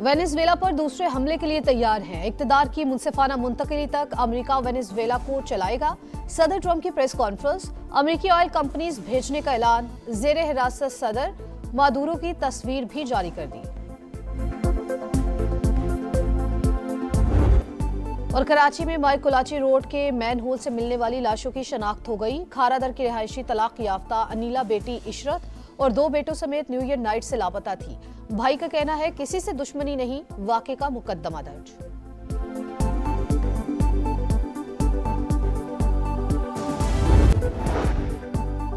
Venezuela पर दूसरे हमले के लिए तैयार हैं। इक्तदार की मुनसिफाना मुंतकिली तक अमेरिका वेनेजुएला को चलाएगा। सदर ट्रंप की प्रेस कॉन्फ्रेंस, अमेरिकी ऑयल कंपनीज भेजने का ऐलान, जेर हिरासत सदर मादुरो की तस्वीर भी जारी कर दी। और कराची में माई कुलाची रोड के मैन होल से मिलने वाली लाशों की शनाख्त हो गई। खारादर की रिहायशी तलाक याफ्ता अनीला बेटी इशरत और 2 बेटों समेत न्यू ईयर नाइट से लापता थी। भाई का कहना है किसी से दुश्मनी नहीं, वाक़े का मुकद्दमा दर्ज।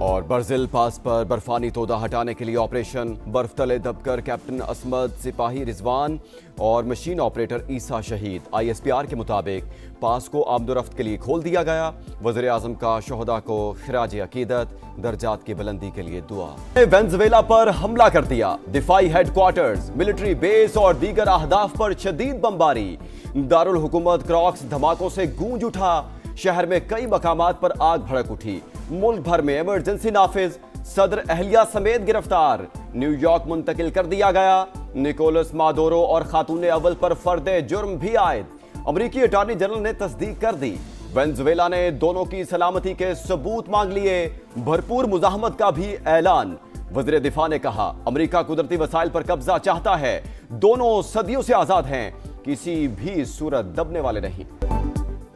और बर्जिल पास पर बर्फानी तोदा हटाने के लिए ऑपरेशन। बर्फ तले दबकर कैप्टन असमद, सिपाही रिजवान और मशीन ऑपरेटर ईसा शहीद। ISPR के मुताबिक पास को आमदोरफ्त के लिए खोल दिया गया। वज़ीर आज़म का शोहदा को खिराज अकीदत, दर्जात की बुलंदी के लिए दुआ। वेनेजुएला पर हमला कर दिया। दिफाई हेडक्वार्टर्स, मिलिट्री बेस और दीगर अहदाफ पर शदीद बमबारी। दारुल हुकूमत क्रॉक्स धमाकों से गूंज उठा। शहर में कई मकामात पर आग भड़क उठी। मुल्क भर में इमरजेंसी नाफिज, सदर अहलिया समेत गिरफ्तार। न्यूयॉर्क मुंतकिल कर दिया गया। निकोलस मादुरो और खातून अव्वल पर फर्दे जुर्म भी आयद। अमरीकी अटॉर्नी जनरल ने तस्दीक कर दी। वेनेजुएला ने दोनों की सलामती के सबूत मांग लिए। भरपूर मुजाहमत का भी ऐलान। वज़ीर दिफा ने कहा, अमरीका कुदरती वसाइल पर कब्जा चाहता है। दोनों सदियों से आजाद हैं, किसी भी सूरत दबने वाले नहीं।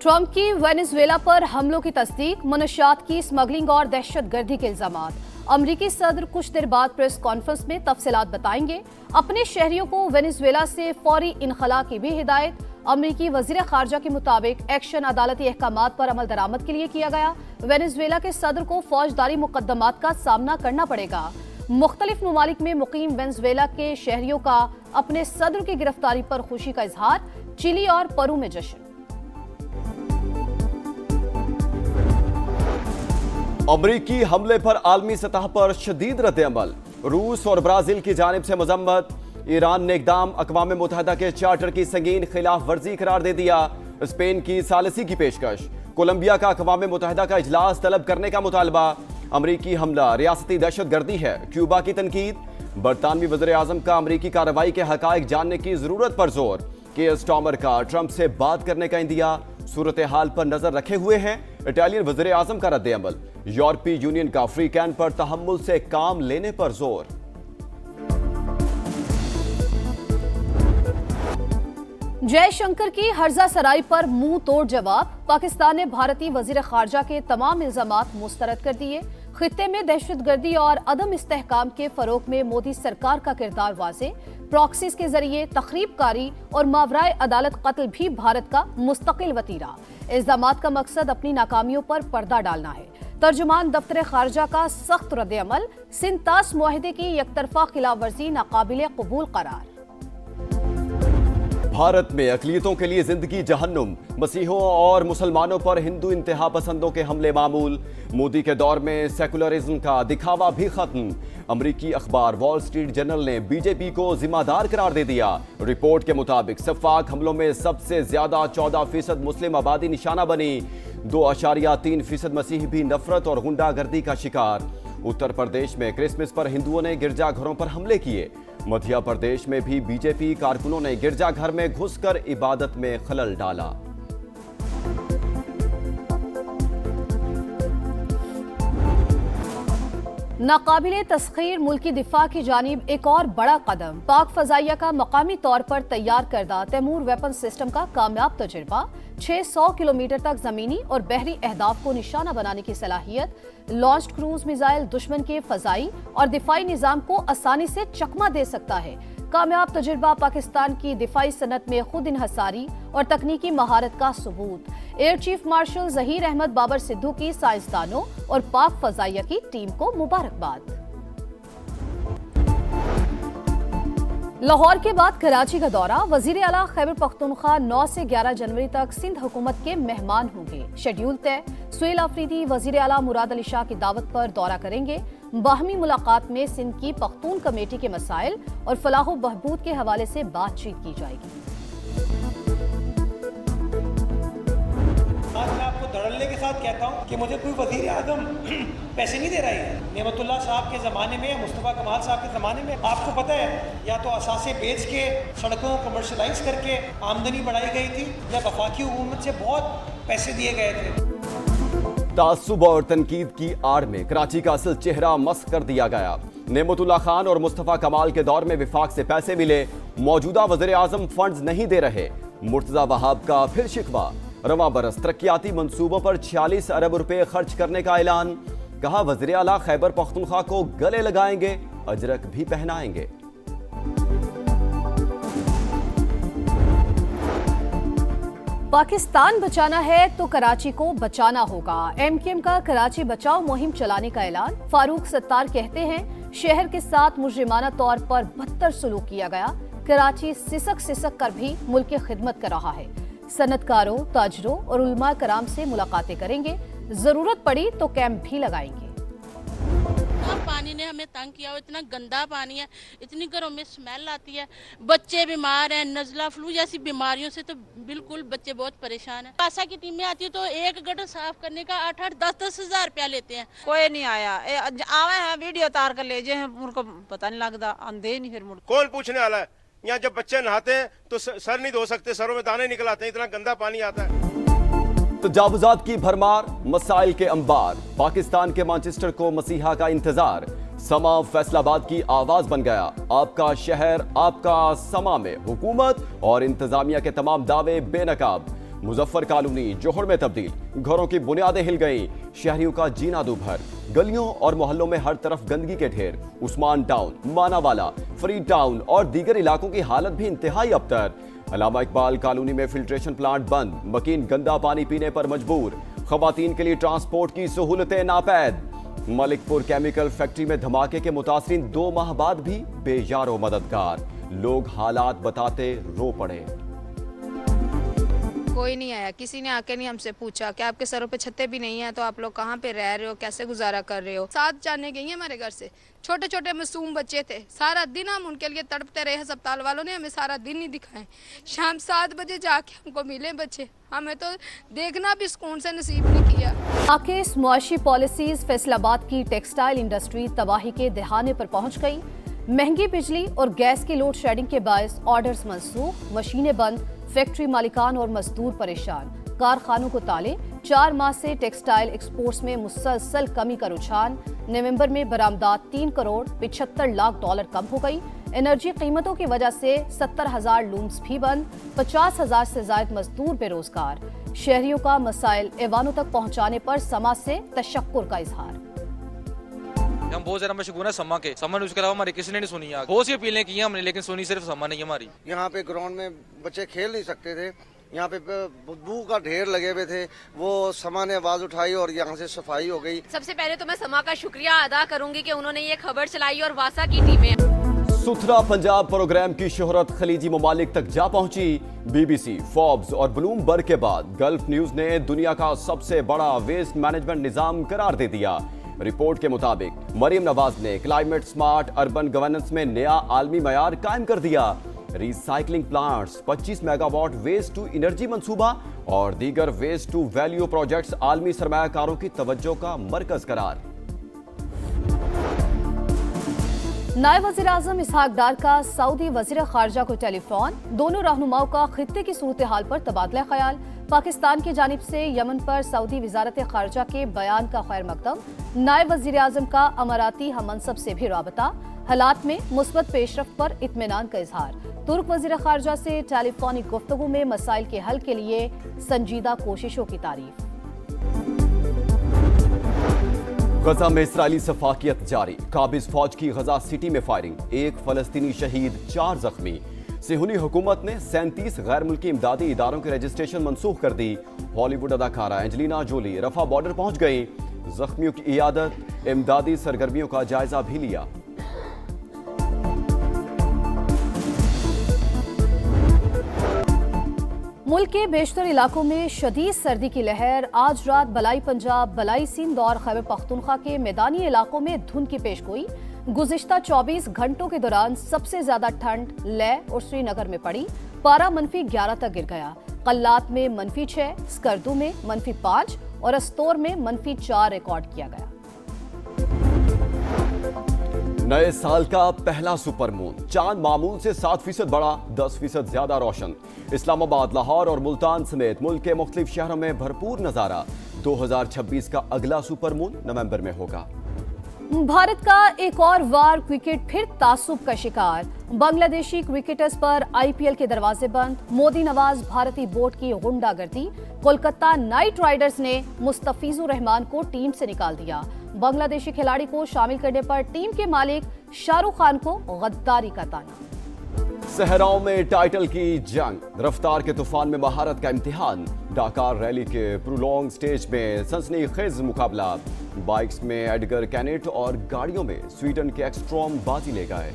ट्रंप की वेनेजुएला पर हमलों की तस्दीक, मनशियात की स्मगलिंग और दहशतगर्दी के इल्जामात। अमरीकी सदर कुछ देर बाद प्रेस कॉन्फ्रेंस में तफसीलात बताएंगे। अपने शहरियों को वेनेजुएला से फौरी इनखला की भी हिदायत। अमरीकी वजीर खारजा के मुताबिक एक्शन अदालती अहकामात पर अमल दरामद के लिए किया गया। वेनेजुएला के सदर को फौजदारी मुकदमात का सामना करना पड़ेगा। मुख्तलिफ ममालिक में मुकीम वेनेजुएला के शहरियों का अपने सदर की गिरफ्तारी पर खुशी का इजहार। चिली और पेरू में जश्न। अमरीकी हमले पर आलमी सतह पर शदीद रद्द-ए-अमल। रूस और ब्राजील की जानिब से मजम्मत। ईरान ने इक़दाम अक़वाम मुत्तहिदा के चार्टर की संगीन खिलाफ वर्जी करार दे दिया। स्पेन की सालिसी की पेशकश। कोलंबिया का अक़वाम मुत्तहिदा का इजलास तलब करने का मुतालबा। अमरीकी हमला रियासती दहशतगर्दी है, क्यूबा की तनकीद। बरतानवी वज़ीर आज़म का अमरीकी कार्रवाई के हक़ाइक़ जानने की ज़रूरत पर जोर। केयर स्टार्मर का ट्रंप से बात करने का इंदिया। सूरत हाल पर नजर रखे हुए हैं इटालियन वज़ीर आज़म का रद्द-ए-अमल। यूरोपीय यूनियन का फ्री कैन पर तहम्मुल से काम लेने पर जोर। जयशंकर की हर्जा सराई पर मुंह तोड़ जवाब। पाकिस्तान ने भारतीय वजीर खारजा के तमाम इल्जामात मुस्तरद कर दिए। खित्ते में दहशतगर्दी और अदम इस्तेहकाम के फरोग में मोदी सरकार का किरदार वाज़े। प्रॉक्सीज के जरिए तखरीबकारी और मावराए अदालत कत्ल भी भारत का मुस्तकिल वतीरा। इल्जामात का मकसद अपनी नाकामियों पर पर्दा डालना है। तर्जुमान दफ्तर खारजा का सख्त रद्द-ए-अमल। सिंतास मुआहिदे की यकतरफा खिलाफ वर्जी नाकाबिले कबूल करार। भारत में अक़लियतों के लिए जिंदगी जहन्नुम। मसीहों और मुसलमानों पर हिंदू इंतहा पसंदों के हमले मामूल। मोदी के दौर में सेकुलरिज्म का दिखावा भी खत्म। अमरीकी अखबार वॉल स्ट्रीट जर्नल ने बीजेपी को जिम्मेदार करार दे दिया। रिपोर्ट के मुताबिक सफाक हमलों में सबसे ज्यादा 14% मुस्लिम आबादी निशाना बनी। 2.3% मसीही भी नफरत और गुंडागर्दी का शिकार। उत्तर प्रदेश में क्रिसमस पर हिंदुओं ने गिरजाघरों पर हमले किए। मध्य प्रदेश में भी बीजेपी कारकुनों ने गिरजाघर में घुसकर इबादत में खलल डाला। नाकाबिले तस्खीर मुल्की दिफा की जानिब एक और बड़ा कदम। पाक फजाइया का मकामी तौर पर तैयार करदा तैमूर वेपन सिस्टम का कामयाब तजुर्बा। 600 किलोमीटर तक जमीनी और बहरी अहदाफ को निशाना बनाने की सलाहियत। लॉन्च्ड क्रूज मिसाइल दुश्मन के फजाई और दिफाई निजाम को आसानी से चकमा दे सकता है। कामयाब तजुर्बा पाकिस्तान की दिफाई सनत में खुद इन्हसारी और तकनीकी महारत का सबूत। Air chief marshal Zaheer Ahmed Babar Sidhu की साइंसदानों और पाक फजाइया की टीम को मुबारकबाद। लाहौर के बाद कराची का दौरा। वजीर आला खैबर पख्तूनख्वा 9 से 11 जनवरी तक सिंध हुकूमत के मेहमान होंगे। शेड्यूल तय। सुहेल अफरीदी वजीर आला मुराद अली शाह की दावत पर दौरा करेंगे। बाहमी मुलाकात में सिंध की पख्तून कमेटी के मसाइल और फलाह बहबूद के हवाले से बातचीत की जाएगी। आपको धड़ल्ले के साथ कहता हूँ कि मुझे कोई वजीर आजम पैसे नहीं दे रहा है। नेमतुल्लाह साहब के ज़माने में, मुस्तफ़ा कमाल साहब के ज़माने में आपको पता है या तो असासे बेच के सड़कों को कमर्शलाइज करके आमदनी बढ़ाई गई थी, या वफाकी हुकूमत से बहुत पैसे दिए गए थे। तासुब और तनकीद की आड़ में कराची का असल चेहरा मस्ख कर दिया गया। नेमतुल्लाह खान और मुस्तफ़ा कमाल के दौर में विफाक से पैसे मिले, मौजूदा वज़ीर आज़म फंड्स नहीं दे रहे। मुर्तज़ा वहाब का फिर शिकवा। रवां बरस तरक्याती मंसूबों पर 46 अरब रुपए खर्च करने का ऐलान। कहा वज़ीर आला खैबर पख्तूनख्वा को गले लगाएंगे, अजरक भी पहनाएंगे। पाकिस्तान बचाना है तो कराची को बचाना होगा। एमकेएम का कराची बचाओ मुहिम चलाने का ऐलान। फारूक सत्तार कहते हैं शहर के साथ मुजरिमाना तौर पर बदतर सलूक किया गया। कराची सिसक सिसक कर भी मुल्क की खिदमत कर रहा है। सनतकारों, ताजरों और उलमा कराम से मुलाकातें करेंगे। जरूरत पड़ी तो कैंप भी लगाएंगे। पानी ने हमें तंग किया, इतना गंदा पानी है, इतनी घरों में स्मेल आती है, बच्चे बीमार हैं, नज़ला फ्लू जैसी बीमारियों से तो बिल्कुल बच्चे बहुत परेशान हैं। आशा की टीमें आती है तो एक गटर साफ करने का 8-8, 10-10 हजार रुपया लेते हैं। कोई नहीं आया, आवे हैं वीडियो तार कर ले जे हैं, उनको पता नहीं लगता, आंधे नहीं फिर मुड़। कौन पूछने वाला है? यहाँ जब बच्चे नहाते हैं तो सर नहीं धो सकते, सरों में दाने निकल आते हैं, इतना गंदा पानी आता है। तजावुजात की भरमार, मसाइल के अंबार। पाकिस्तान के मैनचेस्टर को मसीहा का इंतजार। समा फैसलाबाद की आवाज बन गया। आपका शहर, आपका समा में हुकूमत और इंतजामिया के तमाम दावे बेनकाब। मुजफ्फर कॉलोनी जोहड़ में तब्दील, घरों की बुनियादें हिल गईं। शहरियों का जीना दूभर। गलियों और मोहल्लों में हर तरफ गंदगी के ढेर। उस्मान टाउन, मानावाला, फरीद टाउन और दीगर इलाकों की हालत भी इंतहाई अबतर। अल्लामा इकबाल कॉलोनी में फिल्ट्रेशन प्लांट बंद, मकीन गंदा पानी पीने पर मजबूर। खवातीन के लिए ट्रांसपोर्ट की सहूलतें नापैद। मलिकपुर केमिकल फैक्ट्री में धमाके के मुतासरीन 2 माह बाद भी बेयारो मददगार। लोग हालात बताते रो पड़े। कोई नहीं आया, किसी ने आके नहीं हमसे पूछा कि आपके सरों पे छत्ते भी नहीं है तो आप लोग कहाँ पे रह रहे हो, कैसे गुजारा कर रहे हो। 7 जाने गई हैं हमारे घर से, छोटे छोटे मासूम बच्चे थे। सारा दिन हम उनके लिए तड़पते रहे। अस्पताल वालों ने हमें सारा दिन नहीं दिखाए। शाम 7 बजे जाके हमको मिले बच्चे, हमें तो देखना भी सुकून से नसीब नहीं किया। आकिस मुआशी पॉलिसीज फैसलाबाद की टेक्सटाइल इंडस्ट्री तबाही के दहाने पर पहुंच गई। महंगी बिजली और गैस की लोड शेडिंग के बायस ऑर्डर्स मनसूख, मशीनें बंद, फैक्ट्री मालिकान और मजदूर परेशान। कारखानों को ताले। 4 माह से टेक्सटाइल एक्सपोर्ट्स में मुसलसल कमी का रुझान। नवंबर में बरामदात 3 करोड़ 75 लाख डॉलर कम हो गई। एनर्जी कीमतों की वजह से 70,000 लूम्स भी बंद। 50,000 से ज्यादा मजदूर बेरोजगार। शहरियों का मसाइल ऐवानों तक पहुंचाने पर समा से तशक्कुर का इजहार। हम बहुत ज्यादा मशगूल है समा के। समा ने उसके अलावा हमारी किसी ने नहीं सुनी। बहुत सी अपीलें की हमने, लेकिन सुनी सिर्फ समा नहीं हमारी। यहाँ पे ग्राउंड में बच्चे खेल नहीं सकते थे, यहाँ पे बदबू का ढेर लगे हुए थे। वो समा ने आवाज उठाई और यहाँ से सफाई हो गई। सबसे पहले तो मैं समा का शुक्रिया अदा करूंगी कि उन्होंने ये खबर चलाई और वासा की टीमें। सुथरा पंजाब प्रोग्राम की शोहरत खलीजी ममालिक तक जा पहुंची। BBC, फोर्ब्स और ब्लूमबर्ग के बाद गल्फ न्यूज ने दुनिया का सबसे बड़ा वेस्ट मैनेजमेंट निजाम करार दे दिया। रिपोर्ट के मुताबिक मरियम नवाज ने क्लाइमेट स्मार्ट अर्बन गवर्नेंस में नया आलमी मयार कायम कर दिया। Recycling plants, 25 megawatt waste to energy मंसूबा और दीगर वेस्ट टू वैल्यू प्रोजेक्ट्स आलमी सरमायाकारों की तवज्जो का मरकज करार। नायब वज़ीर आज़म इसहाक डार का सऊदी वज़ीर ख़ारजा को टेलीफोन। दोनों रहनुमाओं का खित्ते की सूरत हाल पर तबादला ख्याल। पाकिस्तान की जानिब से यमन पर सऊदी वज़ारत ख़ारजा के बयान का खैर मकदम। नायब वज़ीर आज़म का अमाराती हममनसब से भी राबता। हालात में मुस्बत पेशरफ्त पर इत्मीनान का इजहार। तुर्क वज़ीर ख़ारजा से टेलीफोनिक गुफ्तगू में मसाइल के हल के लिए संजीदा कोशिशों की तारीफ। गजा में इसराइली सफाकियत जारी। काबिज फौज की गजा सिटी में फायरिंग, 1 फलस्तीनी शहीद, 4 जख्मी। सिहुनी हुकूमत ने 37 गैर मुल्की इमदादी इदारों की रजिस्ट्रेशन मनसूख कर दी। हॉलीवुड अदाकारा एंजेलिना जोली रफा बॉर्डर पहुंच गई। जख्मियों की इयादत, इमदादी सरगर्मियों का जायजा भी लिया। मुल्क के बेशतर इलाकों में शदीद सर्दी की लहर। आज रात बलाई पंजाब, बलाई सिंध और खैबर पख्तूनख्वा के मैदानी इलाकों में धुंध की पेशगोई। गुज़िश्ता 24 घंटों के दौरान सबसे ज्यादा ठंड लेह और श्रीनगर में पड़ी। पारा -11 तक गिर गया। कल्लात में -6, स्कर्दू में -5 और अस्तोर में -4 रिकॉर्ड किया गया। नए साल का पहला सुपर मून, चांद मामूल से 7% बड़ा, 10% ज्यादा रोशन। इस्लामाबाद, लाहौर और मुल्तान समेत मुल्क के मुख्तलिफ शहरों में भरपूर नजारा। 2026 का अगला सुपर मून नवंबर में होगा। भारत का एक और वार क्रिकेट फिर तासुब का शिकार। बांग्लादेशी क्रिकेटर्स पर IPL के दरवाजे बंद। मोदी नवाज भारतीय बोर्ड की गुंडागर्दी। कोलकाता नाइट राइडर्स ने मुस्तफिजुर रहमान को टीम से निकाल दिया। बांग्लादेशी खिलाड़ी को शामिल करने पर टीम के मालिक शाहरुख खान को गद्दारी का ताना। सहराओं में टाइटल की जंग, रफ्तार के तूफान में महारत का इम्तिहान। डाकार रैली के प्रोलॉन्ग स्टेज में सनसनीखेज मुकाबला। बाइक्स में एडगर कैनेट और गाड़ियों में स्वीडन के एक्सट्रॉम बाजी ले गए।